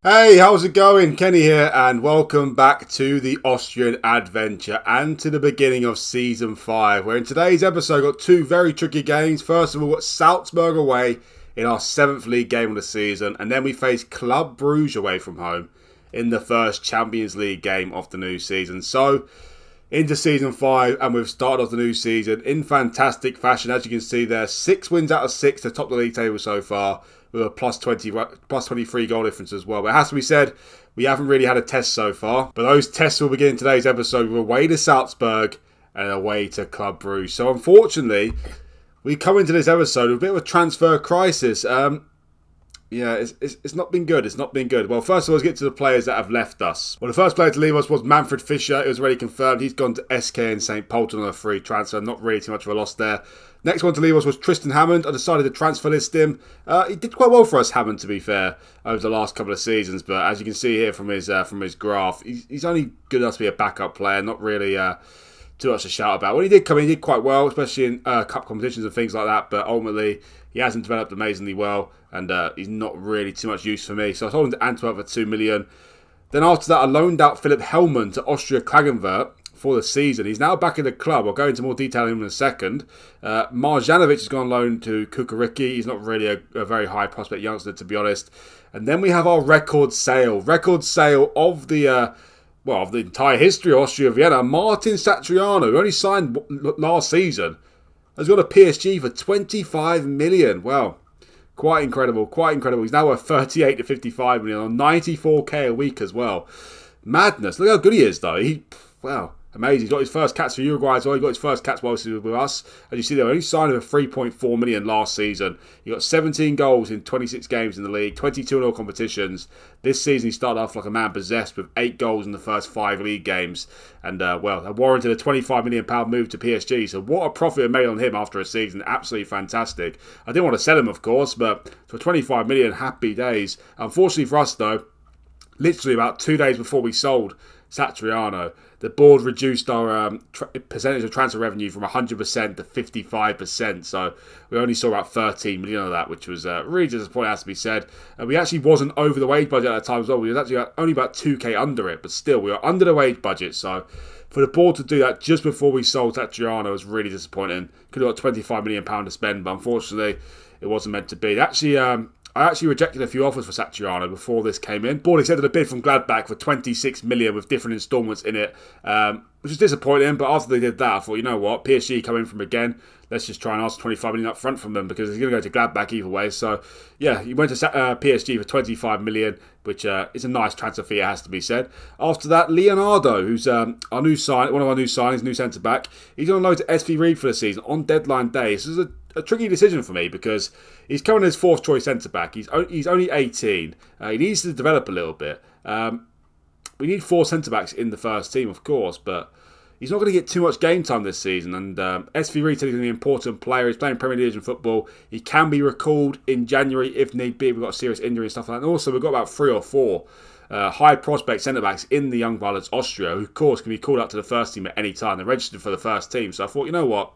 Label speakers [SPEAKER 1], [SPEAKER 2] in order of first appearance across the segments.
[SPEAKER 1] Hey, how's it going? Kenny here, and welcome back to the Austrian adventure and to the beginning of season 5. Where in today's episode, got two very tricky games. First of all, got Salzburg away in our 7th league game of the season, and then we face Club Brugge away from home in the first Champions League game of the new season. So, into season 5, and we've started off the new season in fantastic fashion. As you can see there, 6 wins out of 6 to top the league table so far, with a plus 23 goal difference as well. But it has to be said, we haven't really had a test so far. But those tests will begin in today's episode. We're away to Salzburg and away to Club Brugge. So unfortunately, we come into this episode with a bit of a transfer crisis. It's not been good. It's not been good. Well, first of all, let's get to the players that have left us. Well, the first player to leave us was Manfred Fischer. It was already confirmed. He's gone to SK in St. Polten on a free transfer. Not really too much of a loss there. Next one to leave us was Tristan Hammond. I decided to transfer list him. He did quite well for us, Hammond, to be fair, over the last couple of seasons. But as you can see here from his graph, he's only good enough to be a backup player. Not really too much to shout about. When he did come in, he did quite well, especially in cup competitions and things like that. But ultimately, he hasn't developed amazingly well, and he's not really too much use for me. So I sold him to Antwerp for 2 million. Then after that, I loaned out Philip Hellman to Austria Klagenfurt for the season. He's now back in the club. I'll go into more detail in a second. Marjanovic has gone on loan to Kukariki. He's not really a very high prospect youngster, to be honest. And then we have our record sale of the of the entire history of Austria Vienna. Martin Satriano, who only signed last season, has got a PSG for 25 million. Well, quite incredible. He's now worth 38 to 55 million on 94k a week as well. Madness. Look how good he is, though. Amazing. He's got his first caps for Uruguay as well. He got his first caps whilst he was with us. As you see, they only signed him for 3.4 million last season. He got 17 goals in 26 games in the league, 22 in all competitions. This season, he started off like a man possessed with 8 goals in the first 5 league games. And, that warranted a £25 million move to PSG. So what a profit we made on him after a season. Absolutely fantastic. I didn't want to sell him, of course, but for 25 million, happy days. Unfortunately for us, though, literally about 2 days before we sold Satriano, the board reduced our percentage of transfer revenue from 100% to 55%. So we only saw about 13 million of that, which was really disappointing, has to be said. We actually wasn't over the wage budget at the time as well. We was actually only about 2k under it, but still, we were under the wage budget. So for the board to do that just before we sold Satriano was really disappointing. Could have got £25 million to spend, but unfortunately, it wasn't meant to be. I actually rejected a few offers for Satriano before this came in. Board accepted a bid from Gladbach for 26 million with different instalments in it, which was disappointing. But after they did that, I thought, you know what, PSG coming from again. Let's just try and ask 25 million up front from them because he's going to go to Gladbach either way. So, yeah, he went to PSG for 25 million, which is a nice transfer fee, it has to be said. After that, Leonardo, who's one of our new signings, new centre-back, he's on loan to SV Ried for the season on deadline day. This is a tricky decision for me because he's currently his 4th choice centre-back. He's only 18. He needs to develop a little bit. We need 4 centre-backs in the first team, of course, but he's not going to get too much game time this season. And SV Ried is going to be an important player. He's playing Premier Division football. He can be recalled in January if need be. We've got a serious injury and stuff like that. And also, we've got about 3 or 4 high prospect centre-backs in the Young Violets Austria, who, of course, can be called up to the first team at any time. They're registered for the first team. So I thought, you know what?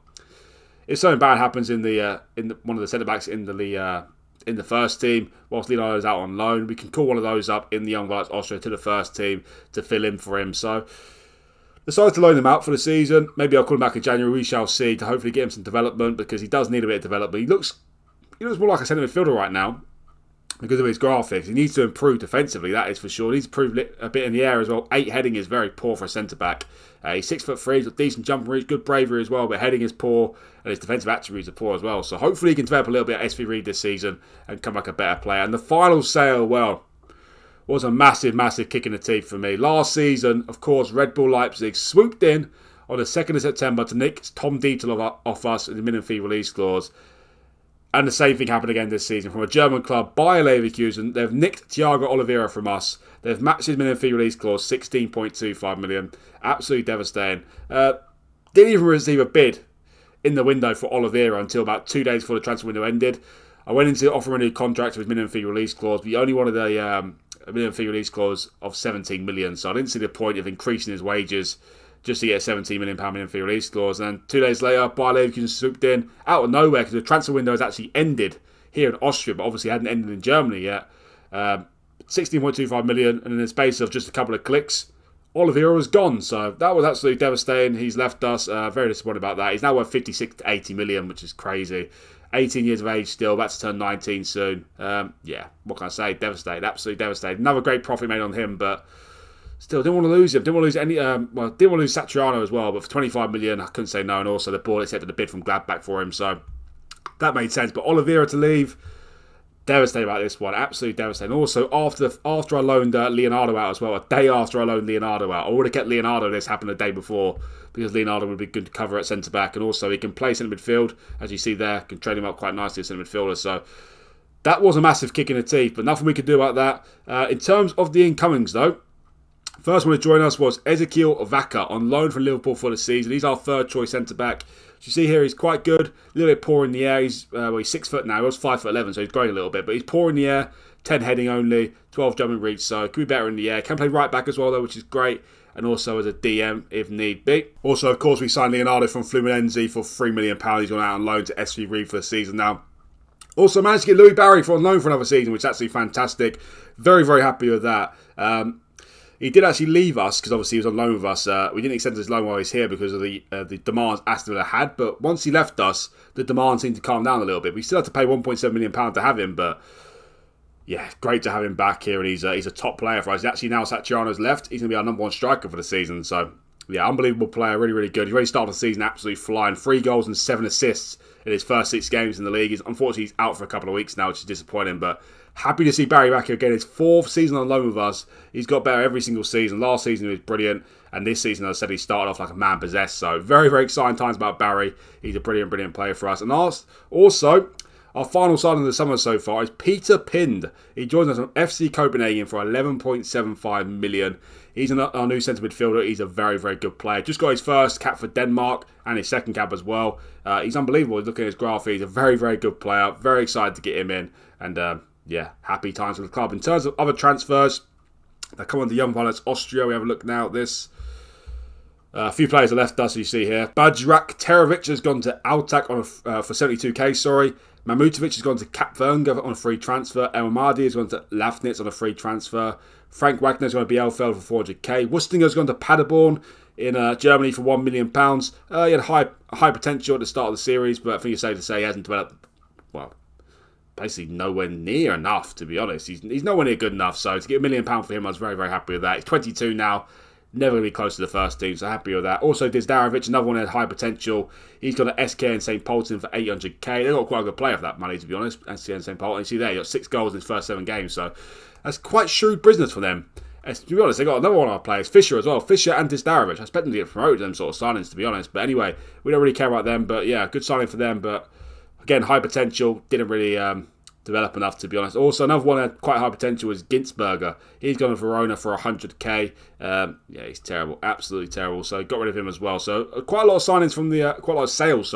[SPEAKER 1] If something bad happens in one of the centre backs in the first team, whilst Leonardo's out on loan, we can call one of those up in the Young Violets Austria to the first team to fill in for him. So decided to loan him out for the season. Maybe I'll call him back in January. We shall see, to hopefully get him some development because he does need a bit of development. He looks more like a centre midfielder right now because of his graphics. He needs to improve defensively, that is for sure. He needs to improve a bit in the air as well. 8 heading is very poor for a centre back. He's 6'3", he's got decent jump reach, good bravery as well, but heading is poor and his defensive attributes are poor as well. So hopefully he can develop a little bit at SV Ried this season and come back a better player. And the final sale, was a massive, massive kick in the teeth for me. Last season, of course, Red Bull Leipzig swooped in on the 2nd of September to nick Tom Dietl off us in the minimum fee release clause. And the same thing happened again this season. From a German club, Bayer Leverkusen, they've nicked Thiago Oliveira from us. They've matched his minimum fee release clause, 16.25 million. Absolutely devastating. Didn't even receive a bid in the window for Oliveira until about 2 days before the transfer window ended. I went into offer a new contract with his minimum fee release clause, but he only wanted a minimum fee release clause of 17 million. So I didn't see the point of increasing his wages just to get a £17 million minimum fee release clause. And then 2 days later, Bayer Leverkusen swooped in out of nowhere because the transfer window has actually ended here in Austria, but obviously hadn't ended in Germany yet. 16.25 million, and in the space of just a couple of clicks, Oliveira was gone. So that was absolutely devastating. He's left us. Very disappointed about that. He's now worth 56 to 80 million, which is crazy. 18 years of age still, about to turn 19 soon. Yeah, what can I say? Devastated, absolutely devastated. Another great profit made on him, but still didn't want to lose him. Didn't want to lose any. Didn't want to lose Satriano as well. But for 25 million, I couldn't say no. And also the board accepted a bid from Gladbach for him, so that made sense. But Oliveira to leave, devastated about this one. Absolutely devastating. Also, after I loaned Leonardo out as well, a day after I loaned Leonardo out, I would have kept Leonardo. This happened the day before, because Leonardo would be good to cover at centre-back, and also he can play centre midfield, as you see there, can train him up quite nicely as centre midfielder, so that was a massive kick in the teeth, but nothing we could do about that. In terms of the incomings though, first one to join us was Ezequiel Vaca, on loan from Liverpool for the season. He's our third choice centre-back. As you see here, he's quite good, a little bit poor in the air. He's 6 foot now, he was 5'11", so he's growing a little bit, but he's poor in the air, 10 heading only, 12 jumping reach, so could be better in the air. Can play right back as well though, which is great, and also as a DM if need be. Also, of course, we signed Leonardo from Fluminense for £3 million. He's gone out on loan to SV Ried for the season now. Also managed to get Louis Barry on loan for another season, which is actually fantastic. Very, very happy with that. He did actually leave us because obviously he was on loan with us. We didn't extend his loan while he was here because of the demands Aston Villa had. But once he left us, the demand seemed to calm down a little bit. We still had to pay £1.7 million to have him, but yeah, great to have him back here, and he's a top player for us. Actually, now Satriano's left, he's going to be our number one striker for the season. So, yeah, unbelievable player, really, really good. He's already started the season absolutely flying. 3 goals and 7 assists in his first 6 games in the league. Unfortunately, he's out for a couple of weeks now, which is disappointing, but happy to see Barry back here again. His 4th season on loan with us. He's got better every single season. Last season he was brilliant, and this season, as I said, he started off like a man possessed. So, very, very exciting times about Barry. He's a brilliant, brilliant player for us. And also, our final signing of the summer so far is Peter Pind. He joins us from FC Copenhagen for 11.75 million. He's our new centre midfielder. He's a very, very good player. Just got his first cap for Denmark and his second cap as well. He's unbelievable. Looking at his graph, he's a very, very good player. Very excited to get him in. And yeah, happy times for the club. In terms of other transfers that come on the Young Violets Austria, we have a look now at this. A few players have left us, you see here. Bajrak Terovic has gone to Altak for 72k, sorry. Mamutovic has gone to Kapvernger on a free transfer. El Mahdi has gone to Lafnitz on a free transfer. Frank Wagner has gone to Bielefeld for 400k. Wustinger has gone to Paderborn in Germany for £1 million. He had high potential at the start of the series, but I think it's safe to say he hasn't developed, well, basically nowhere near enough, to be honest. He's nowhere near good enough, so to get £1 million for him, I was very, very happy with that. He's 22 now. Never going to be close to the first team, so happy with that. Also, Dizdarovic, another one that had high potential. He's got an SK in St. Polten for 800k. They've got quite a good player for that money, to be honest. SK in St. Polten. You see there, he got 6 goals in his first 7 games, so that's quite shrewd business for them. And to be honest, they got another one of our players, Fisher as well. Fisher and Dizdarovic. I expect them to get promoted, them sort of signings, to be honest. But anyway, we don't really care about them. But yeah, good signing for them. But again, high potential. Didn't really develop enough, to be honest. Also, another one that had quite high potential was Ginzberger. He's gone to Verona for 100k. Yeah, he's terrible, absolutely terrible. So got rid of him as well. So quite a lot of signings from the quite a lot of sales,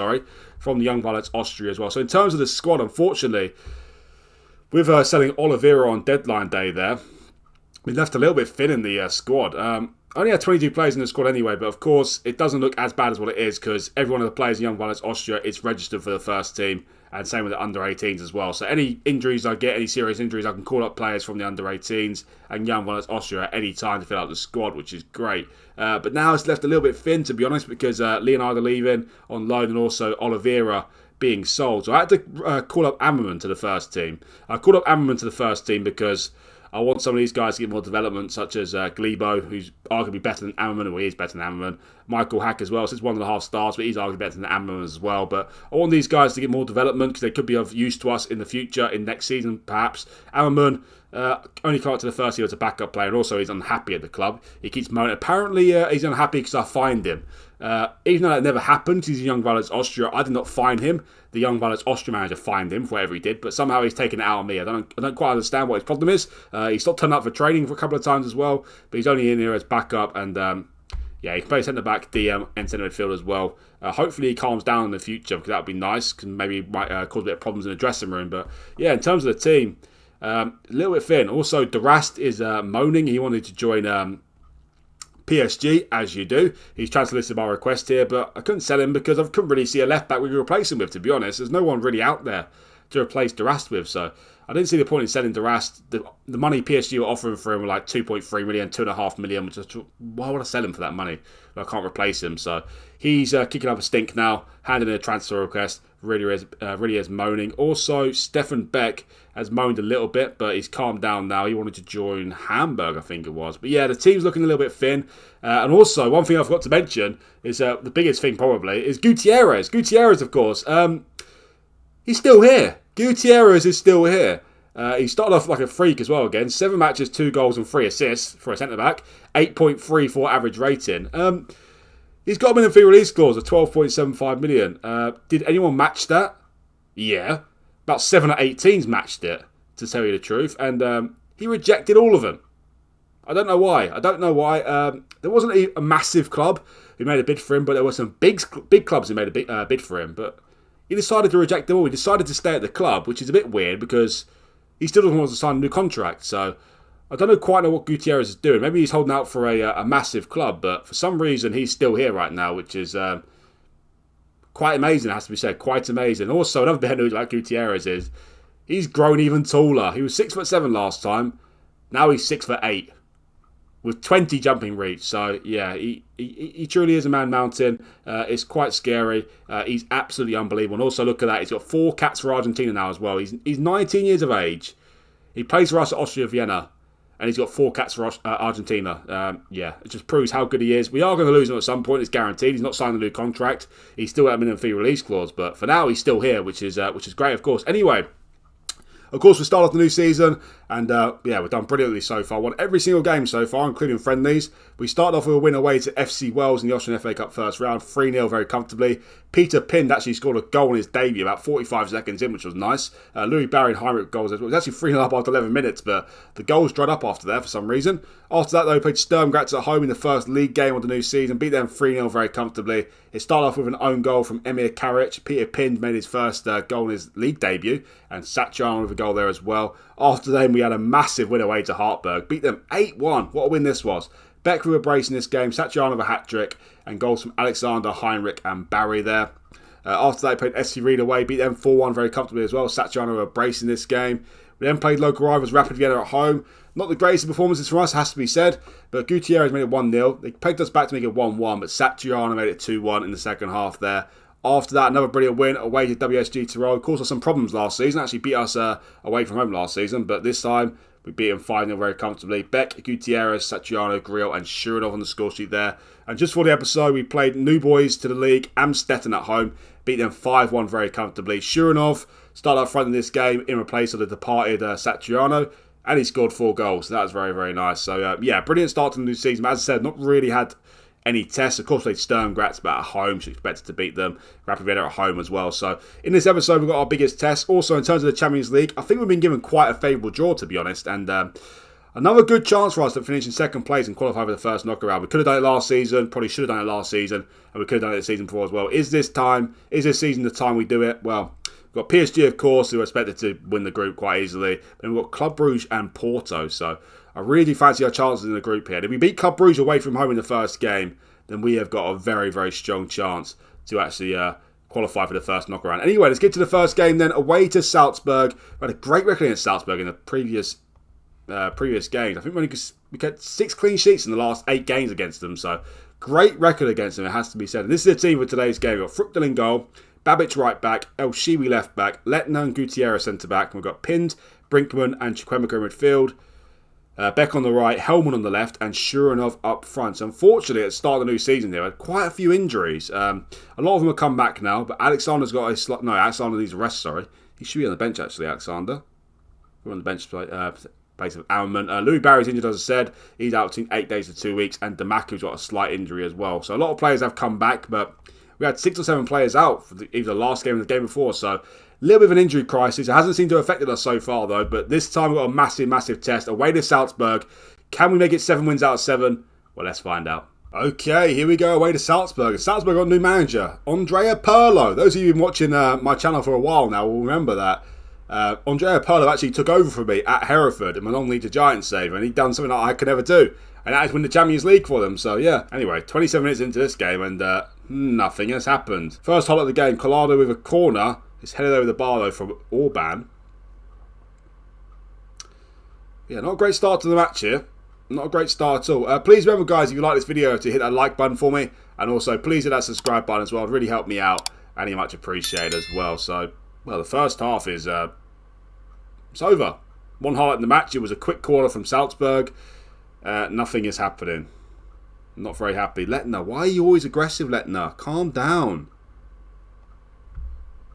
[SPEAKER 1] from the Young Violets Austria as well. So in terms of the squad, unfortunately, with selling Oliveira on deadline day, there we left a little bit thin in the squad. Only had 22 players in the squad anyway, but of course it doesn't look as bad as what it is because every one of the players in Young Violets Austria is registered for the first team, and same with the under-18s as well. So any injuries I get, any serious injuries, I can call up players from the under-18s and Young Violets Austria at any time to fill out the squad, which is great. But now it's left a little bit thin, to be honest, because Leonardo leaving on loan and also Oliveira being sold. So I had to call up Ammerman to the first team. I called up Ammerman to the first team because I want some of these guys to get more development, such as Glebo, who's arguably better than Ammerman, or he is better than Ammerman. Michael Hack as well, so it's 1.5 stars, but he's arguably better than Ammerman as well. But I want these guys to get more development because they could be of use to us in the future, in next season perhaps. Ammerman only come up to the first year as a backup player, and also he's unhappy at the club. He keeps moaning. Apparently he's unhappy because I fined him. Even though that never happened, he's a Young Violets Austria. I did not fine him. The Young Violets Austria manager fined him for whatever he did, but somehow he's taken it out on me. I don't quite understand what his problem is. He stopped turning up for training for a couple of times as well, but he's only in here as backup, and yeah, he can play centre back, DM, and centre midfield as well. Hopefully he calms down in the future because that would be nice, because maybe it might cause a bit of problems in the dressing room. But yeah, in terms of the team, a little bit thin. Also, Durast is moaning. He wanted to join PSG, as you do. He's transfer listed by request here, but I couldn't sell him because I couldn't really see a left back we could replace him with, to be honest. There's no one really out there to replace Durast with. So I didn't see the point in selling Durast. The money PSG were offering for him were like 2.3 million, 2.5 million. Which is, why would I sell him for that money? I can't replace him. So he's kicking up a stink now, handing in a transfer request. Really is moaning. Also, Stefan Beck has moaned a little bit, but he's calmed down now. He wanted to join Hamburg, I think it was. But yeah, the team's looking a little bit thin. And also, one thing I forgot to mention is the biggest thing probably is Gutierrez. Gutierrez, of course. He's still here. Gutierrez is still here. He started off like a freak as well again. 7 matches, 2 goals and 3 assists for a centre-back. 8.34 average rating. He's got a minimum fee release clause of 12.75 million. Did anyone match that? Yeah. About 7 or 8 teams matched it, to tell you the truth. And he rejected all of them. I don't know why. There wasn't a massive club who made a bid for him, but there were some big clubs who made a bid for him. But he decided to reject them all. He decided to stay at the club, which is a bit weird because he still doesn't want to sign a new contract. So I don't quite know what Gutierrez is doing. Maybe he's holding out for a massive club, but for some reason he's still here right now, which is quite amazing, it has to be said. Quite amazing. Also, another bit of news about Gutierrez is he's grown even taller. He was 6'7" last time. Now he's 6'8", with 20 jumping reach. So yeah, he truly is a man mountain. It's quite scary. He's absolutely unbelievable. And also look at that. He's got 4 caps for Argentina now as well. He's 19 years of age. He plays for us at Austria Vienna. And he's got 4 caps for Argentina. Yeah, it just proves how good he is. We are going to lose him at some point. It's guaranteed. He's not signed a new contract. He's still at a minimum fee release clause. But for now, he's still here, which is great, of course. Anyway, of course, we start off the new season. And yeah, we've done brilliantly so far. Won every single game so far, including friendlies. We started off with a win away to FC Wales in the Austrian FA Cup first round. 3-0 very comfortably. Peter Pind actually scored a goal in his debut about 45 seconds in, which was nice. Louis Barry and Heinrich goals as well. It was actually 3-0 up after 11 minutes, but the goals dried up after that for some reason. After that, though, we played Sturm Graz at home in the first league game of the new season. Beat them 3-0 very comfortably. It started off with an own goal from Emir Karic. Peter Pind made his first goal in his league debut, and Satriano with a goal there as well. After then, we had a massive win away to Hartberg. Beat them 8-1. What a win this was. Beck with a brace in this game. Satriano with a hat-trick. And goals from Alexander, Heinrich and Barry there. After that, we played SC Ried away. Beat them 4-1 very comfortably as well. Satriano with a brace in this game. We then played local rivals Rapid Vienna at home. Not the greatest performances from us, has to be said. But Gutierrez made it 1-0. They pegged us back to make it 1-1. But Satriano made it 2-1 in the second half there. After that, another brilliant win away to WSG Tirol. Caused us some problems last season. Actually beat us away from home last season. But this time, we beat them 5-0 very comfortably. Beck, Gutierrez, Satriano, Grill and Shuranov on the score sheet there. And just for the episode, we played new boys to the league, Amstetten at home. Beat them 5-1 very comfortably. Shuranov started up front in this game in replace of the departed Satriano. And he scored 4 goals. So that was very, very nice. So yeah, brilliant start to the new season. But as I said, not really had any tests. Of course, they Sturm Graz, but at home, she expected to beat them. Rapid Vienna at home as well. So in this episode, we've got our biggest test. Also, in terms of the Champions League, I think we've been given quite a favourable draw, to be honest. And another good chance for us to finish in second place and qualify for the first knockout round. We could have done it last season, probably should have done it last season, and we could have done it the season before as well. Is this season the time we do it? Well, we've got PSG, of course, who are expected to win the group quite easily. Then we've got Club Brugge and Porto. So I really do fancy our chances in the group here. If we beat Club Brugge away from home in the first game, then we have got a very, very strong chance to actually qualify for the first knockout round. Anyway, let's get to the first game then. Away to Salzburg. We had a great record against Salzburg in the previous games. I think we got 6 clean sheets in the last 8 games against them. So great record against them, it has to be said. And this is the team for today's game. We've got Fruchtel in goal, Babic right back, El Shiwi left back, Letner and Gutierrez centre back. And we've got Pind, Brinkman and Chukwemeka in midfield. Beck on the right, Hellman on the left, and Shuranov up front. So unfortunately, at the start of the new season here, we had quite a few injuries. A lot of them have come back now, but Alexander's got a slot. No, Alexander needs a rest, sorry. He should be on the bench, actually, Alexander. We're on the bench place of Alman. Louis Barry's injured, as I said. He's out between 8 days to 2 weeks, and Damaku's got a slight injury as well. So a lot of players have come back, but we had 6 or 7 players out for either the last game or the game before, so a little bit of an injury crisis. It hasn't seemed to have affected us so far, though. But this time we've got a massive, massive test. Away to Salzburg. Can we make it 7 wins out of 7? Well, let's find out. Okay, here we go. Away to Salzburg. Salzburg got a new manager, Andrea Pirlo. Those of you who've been watching my channel for a while now will remember that. Andrea Pirlo actually took over for me at Hereford in my non-league to Giants save, and he'd done something that I could never do. And that is win the Champions League for them. So, yeah. Anyway, 27 minutes into this game, and nothing has happened. First hole of the game, Collado with a corner. It's headed over the bar though from Orban. Yeah, not a great start to the match here. Not a great start at all. Please remember, guys, if you like this video, to hit that like button for me. And also, please hit that subscribe button as well. It'd really help me out. And you much appreciated as well. So, well, the first half is it's over. One highlight in the match. It was a quick corner from Salzburg. Nothing is happening. I'm not very happy. Lettner, why are you always aggressive, Lettner? Calm down.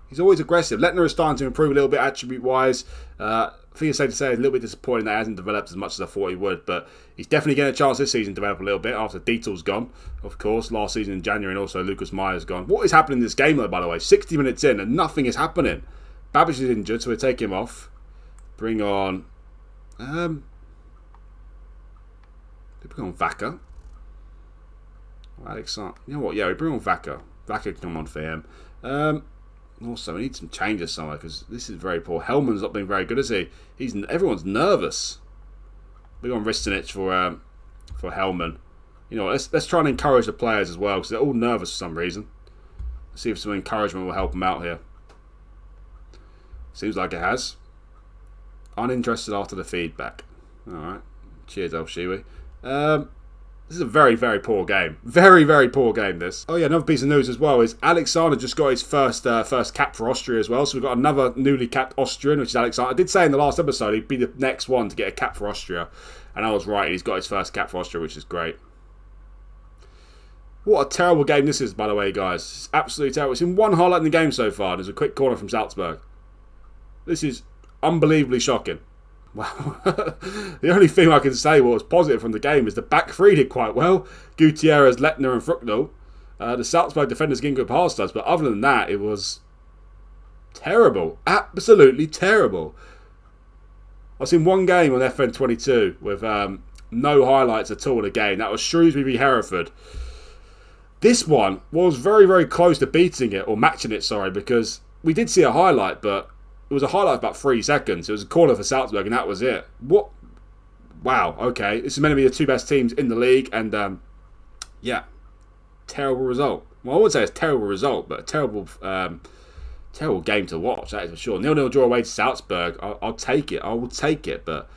[SPEAKER 1] He's always aggressive. Lettner is starting to improve a little bit attribute-wise. I think it's safe to say it's a little bit disappointing that he hasn't developed as much as I thought he would. But he's definitely getting a chance this season to develop a little bit after Dietl's gone, of course, last season in January, and also Lucas Meyer's gone. What is happening in this game, though, by the way? 60 minutes in and nothing is happening. Babic is injured, so we take him off. Bring on... bring on Vaca. Alexander. You know what? Yeah, we bring on Vaca. Vaca can come on for him. Also, we need some changes somewhere because this is very poor. Hellman's not been very good, is he? Everyone's nervous. Bring on Ristinic for Hellman. You know, let's try and encourage the players as well because they're all nervous for some reason. Let's see if some encouragement will help them out here. Seems like it has. Uninterested after the feedback. All right. Cheers, El Shiwi. This is a very, very poor game. Very, very poor game, this. Oh, yeah, another piece of news as well is Alexander just got his first cap for Austria as well. So we've got another newly capped Austrian, which is Alexander. I did say in the last episode he'd be the next one to get a cap for Austria. And I was right. He's got his first cap for Austria, which is great. What a terrible game this is, by the way, guys. It's absolutely terrible. It's in one highlight in the game so far. There's a quick corner from Salzburg. This is unbelievably shocking. Wow. The only thing I can say what was positive from the game is the back three did quite well. Gutierrez, Lettner and Fruchtl. The Salzburg defenders getting good past us, but other than that, it was terrible. Absolutely terrible. I've seen one game on FM22 with no highlights at all in the game. That was Shrewsbury v Hereford. This one was very, very close to beating it, or matching it, sorry, because we did see a highlight, but it was a highlight of about 3 seconds. It was a corner for Salzburg, and that was it. What? Wow, okay. This is meant to be the two best teams in the league, and yeah, terrible result. Well, I wouldn't say it's a terrible result, but a terrible terrible game to watch, that is for sure. 0-0 draw away to Salzburg. I'll take it. I will take it, but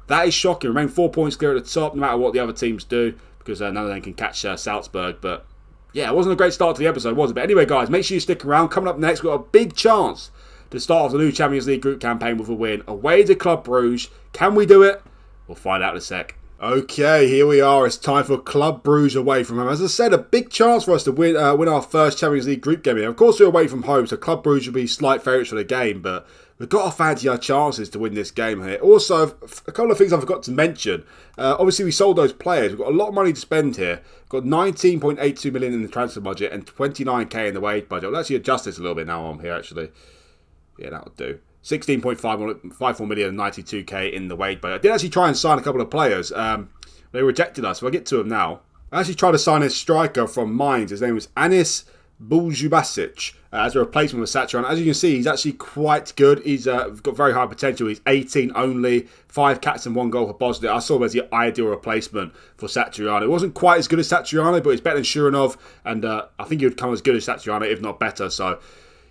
[SPEAKER 1] that is shocking. Remain 4 points clear at the top, no matter what the other teams do, because none of them can catch Salzburg, but yeah, it wasn't a great start to the episode, was it? But anyway, guys, make sure you stick around. Coming up next, we've got a big chance to start off the new Champions League group campaign with a win away to Club Brugge. Can we do it? We'll find out in a sec. Okay, here we are. It's time for Club Brugge away from home. As I said, a big chance for us to win our first Champions League group game here. Of course, we're away from home, so Club Brugge will be slight favourites for the game, but we've got to fancy our chances to win this game here. Also, a couple of things I forgot to mention. Obviously, we sold those players. We've got a lot of money to spend here. We've got 19.82 million in the transfer budget and 29k in the wage budget. I'll actually adjust this a little bit now on here, actually. Yeah, that'll do. 16.54 million and 92k in the wage budget. I did actually try and sign a couple of players. They rejected us, so I'll get to them now. I actually tried to sign a striker from Mainz. His name was Anis Buljubasic as a replacement for Satriano. As you can see, he's actually quite good. He's got very high potential. He's 18 only, 5 caps and 1 goal for Bosnia. I saw him as the ideal replacement for Satriano. It wasn't quite as good as Satriano, but he's better than Shuranov, and I think he would come as good as Satriano, if not better. So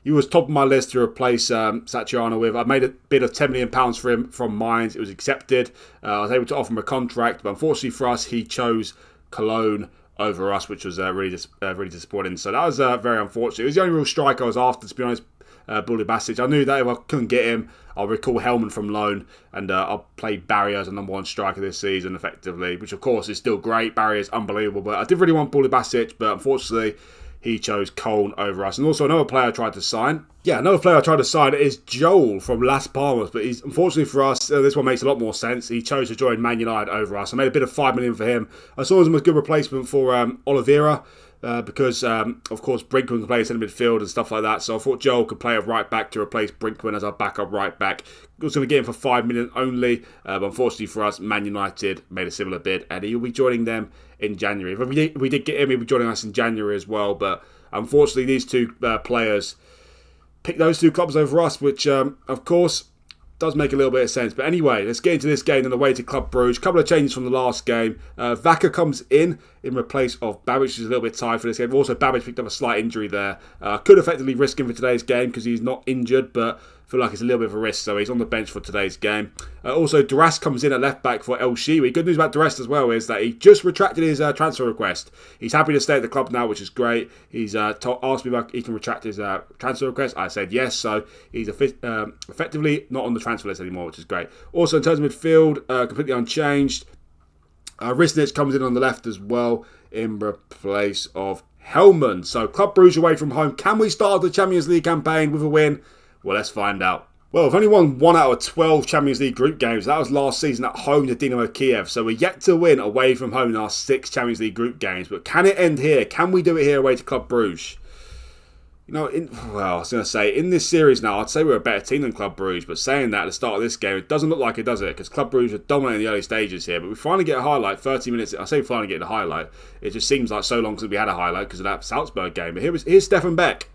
[SPEAKER 1] he was top of my list to replace Satriano with. I made a bid of £10 million for him from Mainz. It was accepted. I was able to offer him a contract, but unfortunately for us, he chose Cologne over us, which was really disappointing. So that was very unfortunate. It was the only real striker I was after, to be honest, Bully Basic. I knew that if I couldn't get him, I'll recall Hellman from loan, and I'll play Barry as a #1 striker this season, effectively, which of course is still great. Barry is unbelievable, but I did really want Bully Basic, but unfortunately he chose Cologne over us. And also another player I tried to sign. Yeah, another player I tried to sign is Joel from Las Palmas. But he's unfortunately for us, this one makes a lot more sense. He chose to join Man United over us. I made a bid of £5 million for him. I saw him as a good replacement for Oliveira. Because, of course, Brinkman can play centre midfield and stuff like that. So I thought Joel could play a right back to replace Brinkman as our backup right back. I was going to get him for £5 million only. But unfortunately for us, Man United made a similar bid. And he'll be joining them in January. If we did get him, he'll be joining us in January as well. But unfortunately, these two players picked those two clubs over us, which, of course, does make a little bit of sense. But anyway, let's get into this game on the way to Club Brugge. A couple of changes from the last game. Vaca comes in replace of Babic, which is a little bit tired for this game. Also, Babic picked up a slight injury there. Could effectively risk him for today's game because he's not injured, but I feel like it's a little bit of a risk, so he's on the bench for today's game. Also, Duras comes in at left back for El Shiwi. Good news about Duras as well is that he just retracted his transfer request. He's happy to stay at the club now, which is great. He's asked me if he can retract his transfer request. I said yes, so he's effectively not on the transfer list anymore, which is great. Also, in terms of midfield, completely unchanged. Risnich comes in on the left as well in replace of Hellman. So, Club Brugge away from home. Can we start the Champions League campaign with a win? Well, let's find out. Well, we've only won 1 out of 12 Champions League group games. That was last season at home to Dynamo Kiev. So we're yet to win away from home in our 6 Champions League group games. But can it end here? Can we do it here away to Club Brugge? You know, I was going to say, in this series now, I'd say we're a better team than Club Brugge. But saying that at the start of this game, it doesn't look like it, does it? Because Club Brugge are dominating the early stages here. But we finally get a highlight, 30 minutes. I say we finally get a highlight. It just seems like so long since we had a highlight because of that Salzburg game. But here's Stefan Beck.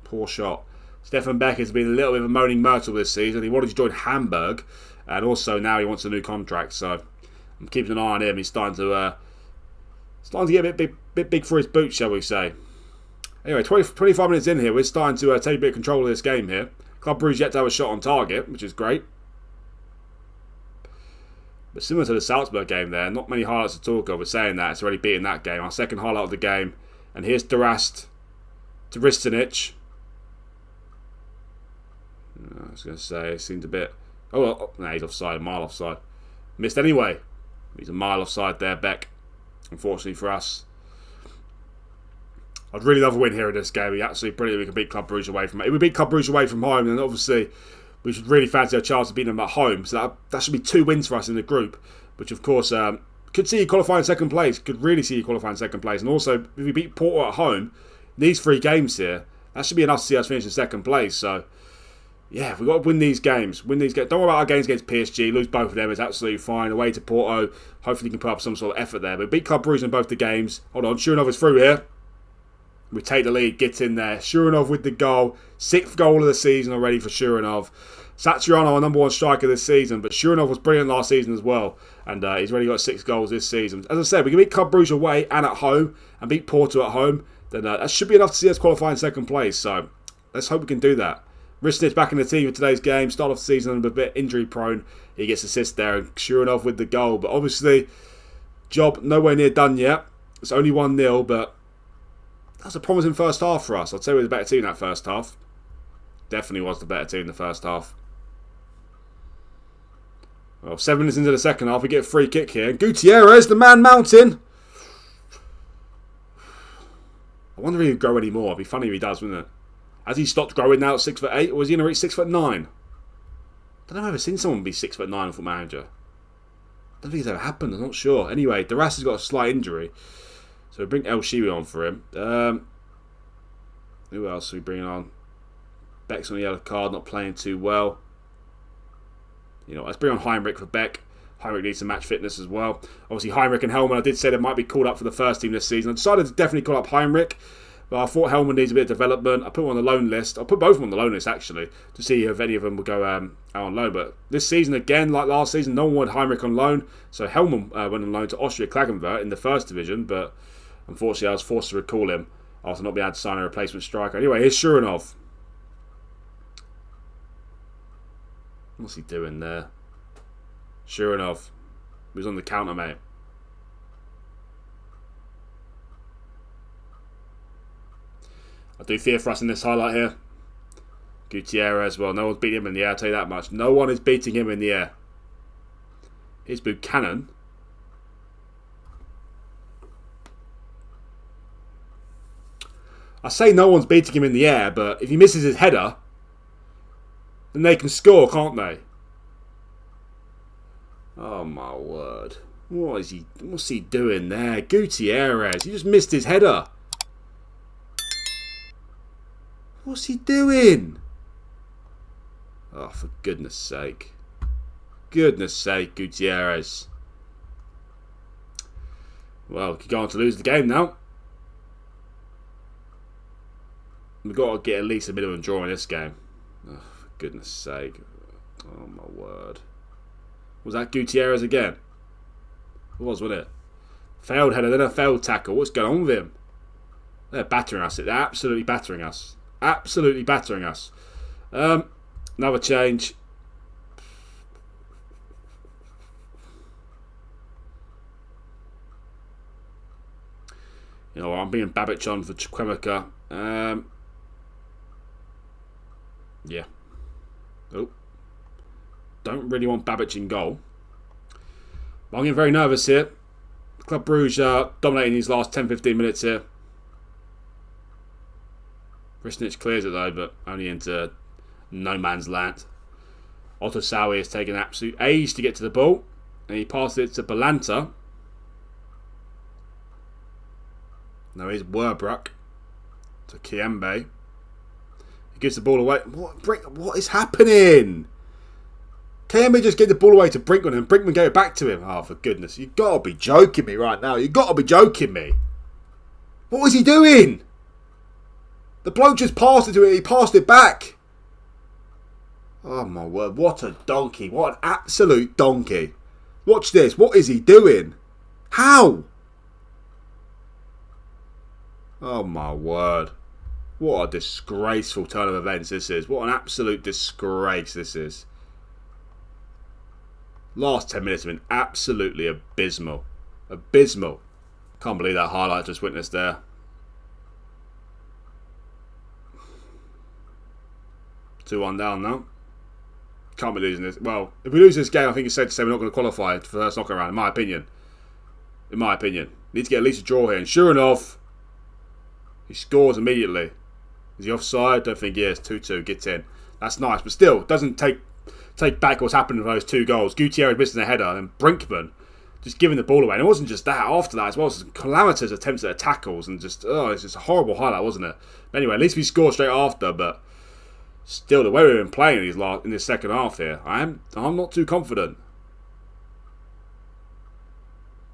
[SPEAKER 1] Poor shot. Stefan Beck has been a little bit of a moaning myrtle this season. He wanted to join Hamburg, and also now he wants a new contract. So I'm keeping an eye on him. He's starting to get a bit big for his boots, shall we say. Anyway, 25 minutes in here, we're starting to take a bit of control of this game here. Club Brugge yet to have a shot on target, which is great. But similar to the Salzburg game there, not many highlights to talk of. We're saying that, it's already beaten that game. Our second highlight of the game. And here's Durast to Risnich. I was going to say, it seemed a bit... Oh, no, he's offside, a mile offside. Missed anyway. He's a mile offside there, Beck. Unfortunately for us. I'd really love a win here in this game. It'd be absolutely brilliant if we could beat Club Brugge away from home. If we beat Club Brugge away from home, then obviously we should really fancy our chance of beating them at home. So that should be 2 wins for us in the group, which of course could see you qualifying second place. Could really see you qualifying second place. And also, if we beat Porto at home, these 3 games here, that should be enough to see us finish in second place. So, yeah, we've got to win these games. Don't worry about our games against PSG. Lose both of them is absolutely fine. Away to Porto. Hopefully you can put up some sort of effort there. But beat Club Brugge in both the games. Hold on, Shuranov is through here. We take the lead, get in there. Shuranov with the goal. 6th goal of the season already for Shuranov. Satriano, our number 1 striker this season. But Shuranov was brilliant last season as well. And he's already got 6 goals this season. As I said, we can beat Club Brugge away and at home. And beat Porto at home. Then that should be enough to see us qualify in second place. So let's hope we can do that. Risnich back in the team for today's game. Start off the season a bit injury prone. He gets assist there. And Shuranov with the goal. But obviously, job nowhere near done yet. It's only 1-0, but that's a promising first half for us. I'd say we were the better team in that first half. Definitely was the better team in the first half. Well, 7 minutes into the second half, we get a free kick here. Gutierrez, the man mountain. I wonder if he'd grow any more. It'd be funny if he does, wouldn't it? Has he stopped growing now at 6'8", or was he going to reach 6'9"? I don't know if I've ever seen someone be 6'9" on FootballManager. I don't think it's ever happened, I'm not sure. Anyway, Duras has got a slight injury. So we bring El Shiwi on for him. Who else are we bringing on? Beck's on the yellow card, not playing too well. You know, let's bring on Heinrich for Beck. Heinrich needs some match fitness as well. Obviously, Heinrich and Hellman, I did say they might be called up for the first team this season. I decided to definitely call up Heinrich, but I thought Hellman needs a bit of development. I put him on the loan list. I'll put both of them on the loan list, actually, to see if any of them will go out on loan. But this season, again, like last season, no one wanted Heinrich on loan. So Hellman went on loan to Austria Klagenfurt in the first division, but unfortunately, I was forced to recall him after not being able to sign a replacement striker. Anyway, here's Shuranov. What's he doing there? Shuranov. He was on the counter, mate. I do fear for us in this highlight here. Gutierrez, well, no one's beating him in the air, I'll tell you that much. No one is beating him in the air. Here's Buchanan. I say no one's beating him in the air, but if he misses his header, then they can score, can't they? Oh my word. What's he doing there? Gutierrez, he just missed his header. What's he doing? Oh, for goodness sake. Goodness sake, Gutierrez. Well, we could go on to lose the game now. We've got to get at least a minimum draw in this game. Oh, for goodness sake. Oh, my word. Was that Gutierrez again? It was, wasn't it? Failed header, then a failed tackle. What's going on with him? They're battering us. They're absolutely battering us. Absolutely battering us. Another change. You know what? I'm bringing Babic on for Chukwemeka. Yeah. Oh. Don't really want Babic in goal. But I'm getting very nervous here. Club Brugge dominating these last 10-15 minutes here. Risnic clears it though, but only into no man's land. Otto Sawi has taken an absolute age to get to the ball. And he passes it to Balanta. Now here's Werbruck to Kiembe. He gives the ball away. What is happening? Kiembe just gave the ball away to Brinkman and Brinkman gave it back to him. Oh, for goodness. You've got to be joking me right now. You've got to be joking me. What was he doing? The bloke just passed it to it. He passed it back. Oh, my word. What a donkey. What an absolute donkey. Watch this. What is he doing? How? Oh, my word. What a disgraceful turn of events this is. What an absolute disgrace this is. Last 10 minutes have been absolutely abysmal. Abysmal. Can't believe that highlight I just witnessed there. Two-one down now. Can't be losing this. Well, if we lose this game, I think it's safe to say we're not going to qualify for the first knockout round, in my opinion. In my opinion. Need to get at least a draw here. And sure enough, he scores immediately. Is he offside? Don't think he is. 2-2. Gets in. That's nice. But still, doesn't take back what's happened with those two goals. Gutierrez missing a header and Brinkman just giving the ball away. And it wasn't just that. After that as well, some calamitous attempts at tackles and just, it's just a horrible highlight, wasn't it? But anyway, at least we scored straight after, but still, the way we've been playing in this second half here, I'm not too confident.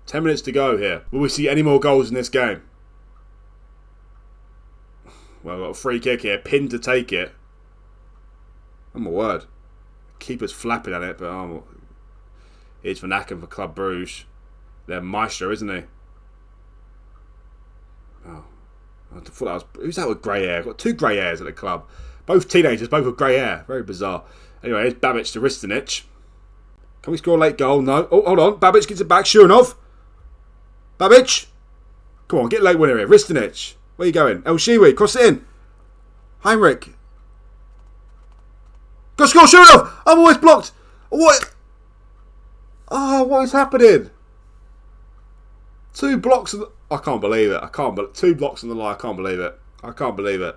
[SPEAKER 1] 10 minutes to go here. Will we see any more goals in this game? Well, we've got a free kick here. Pin to take it. Oh my word. Keeper's flapping at it, but it's Van Aken for Club Brugge. They're Maestro, isn't he? Oh, I thought that was... Who's that with grey hair? I've got two grey hairs at the club. Both teenagers, both with grey hair. Very bizarre. Anyway, here's Babic to Risnic. Can we score a late goal? No. Oh, hold on. Babic gets it back. Sure enough. Babic. Come on, get a late winner here. Risnic. Where are you going? El Shiwi. Cross it in. Heinrich. Got to score. Sure enough. I'm always blocked. What? Oh, what is happening? 2 blocks. I can't believe it. 2 blocks on the line. I can't believe it. I can't believe it.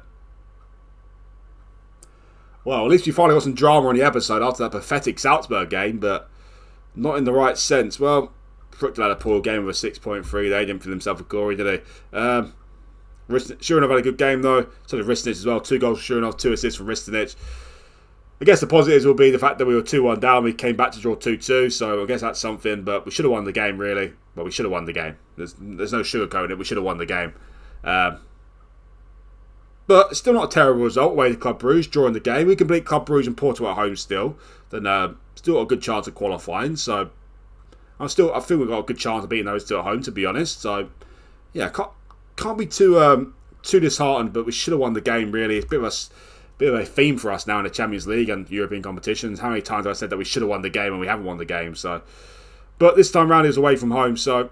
[SPEAKER 1] Well, at least we finally got some drama on the episode after that pathetic Salzburg game, but not in the right sense. Well, Fruchtel had a poor game with a 6.3. They didn't feel themselves a glory, did they? Sure enough had a good game, though. So did Risnic as well. 2 goals for sure enough, 2 assists from Risnic. I guess the positives will be the fact that we were 2-1 down. We came back to draw 2-2, so I guess that's something. But we should have won the game, really. Well, we should have won the game. There's no sugarcoating it. We should have won the game. But it's still not a terrible result. Away to Club Brugge, drawing the game. We can beat Club Brugge and Porto at home still. Then still got a good chance of qualifying. So I feel we've got a good chance of beating those two at home, to be honest. So yeah, can't be too disheartened. But we should have won the game. Really, it's a bit of a theme for us now in the Champions League and European competitions. How many times have I said that we should have won the game and we haven't won the game? So, but this time round it was away from home. So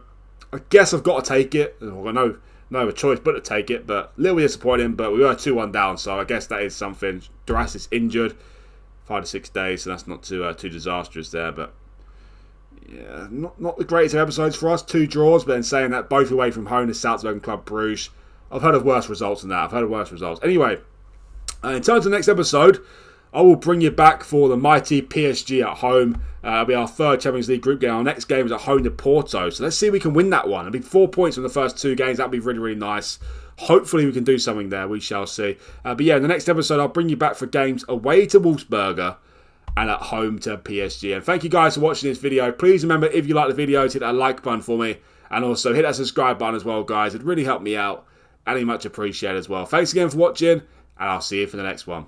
[SPEAKER 1] I guess I've got to take it. I've got no other choice but to take it, but a little bit disappointing, but we were 2-1 down, so I guess that is something. Duras is injured, 5 to 6 days, so that's not too disastrous there, but yeah, not the greatest of episodes for us. 2 draws, but then saying that, both away from home to Salzburg and Club Brugge. I've heard of worse results than that. Anyway, in terms of the next episode, I will bring you back for the mighty PSG at home. It'll be our 3rd Champions League group game. Our next game is at home to Porto. So let's see if we can win that one. It'll be 4 points from the first 2 games. That'll be really, really nice. Hopefully we can do something there. We shall see. But yeah, in the next episode, I'll bring you back for games away to Wolfsberger and at home to PSG. And thank you guys for watching this video. Please remember, if you like the video, to hit that like button for me. And also hit that subscribe button as well, guys. It'd really help me out. And much appreciated as well. Thanks again for watching. And I'll see you for the next one.